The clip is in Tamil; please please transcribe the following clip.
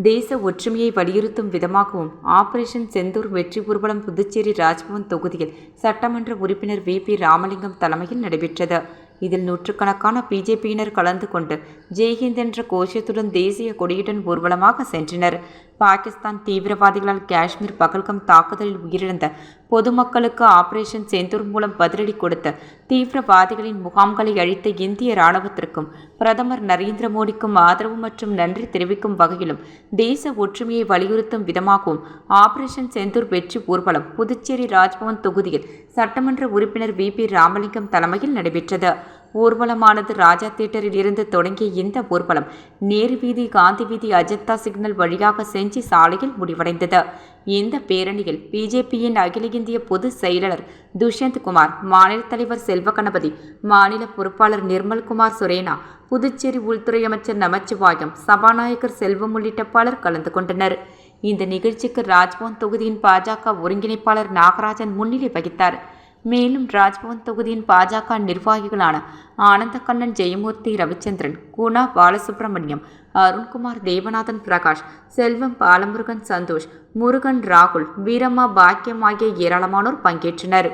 தேச ஒற்றுமையை வலியுறுத்தும் விதமாகவும் ஆபரேஷன் செந்தூர் வெற்றி ஊர்வலம் புதுச்சேரி ராஜ்பவன் தொகுதியில் சட்டமன்ற உறுப்பினர் வி.பி. ராமலிங்கம் தலைமையில் நடைபெற்றது. இதில் நூற்றுக்கணக்கான பிஜேபியினர் கலந்து கொண்டு ஜெய்ஹிந்த் என்ற கோஷத்துடன் தேசிய கொடியுடன் ஊர்வலமாக சென்றனர். பாகிஸ்தான் தீவிரவாதிகளால் காஷ்மீர் பகல்கம் தாக்குதலில் உயிரிழந்த பொதுமக்களுக்கு ஆபரேஷன் செந்தூர் மூலம் பதிலடி கொடுத்த தீவிரவாதிகளின் முகாம்களை அழித்த இந்திய இராணுவத்திற்கும் பிரதமர் நரேந்திர மோடிக்கும் ஆதரவு மற்றும் நன்றி தெரிவிக்கும் வகையிலும் தேச ஒற்றுமையை வலியுறுத்தும் விதமாகவும் ஆபரேஷன் செந்தூர் வெற்றி ஊர்வலம் புதுச்சேரி ராஜ்பவன் தொகுதியில் சட்டமன்ற உறுப்பினர் வி.பி. ராமலிங்கம் தலைமையில் நடைபெற்றது. ஊர்வலமானது ராஜா தியேட்டரில் இருந்து தொடங்கிய இந்த ஊர்வலம் நேரு வீதி, காந்தி வீதி, அஜந்தா சிக்னல் வழியாக செஞ்சி சாலையில் முடிவடைந்தது. இந்த பேரணியில் பிஜேபியின் அகில இந்திய பொதுச் செயலாளர் துஷ்யந்த் குமார், மாநில தலைவர் செல்வ கணபதி, மாநில பொறுப்பாளர் நிர்மல்குமார் சுரேனா, புதுச்சேரி உள்துறை அமைச்சர் நமச்சிவாயம், சபாநாயகர் செல்வம் உள்ளிட்ட பலர் கலந்து கொண்டனர். இந்த நிகழ்ச்சிக்கு ராஜ்பவன் தொகுதியின் பாஜக ஒருங்கிணைப்பாளர் நாகராஜன் முன்னிலை வகித்தார். மேலும் ராஜ்பவன் தொகுதியின் பாஜக நிர்வாகிகளான ஆனந்தகண்ணன், ஜெயமூர்த்தி, ரவிச்சந்திரன், குணா பாலசுப்ரமணியம், அருண்குமார், தேவநாதன், பிரகாஷ், செல்வம், பாலமுருகன், சந்தோஷ், முருகன், ராகுல், வீரம்மா, பாக்கியம் ஆகிய ஏராளமானோர் பங்கேற்றனர்.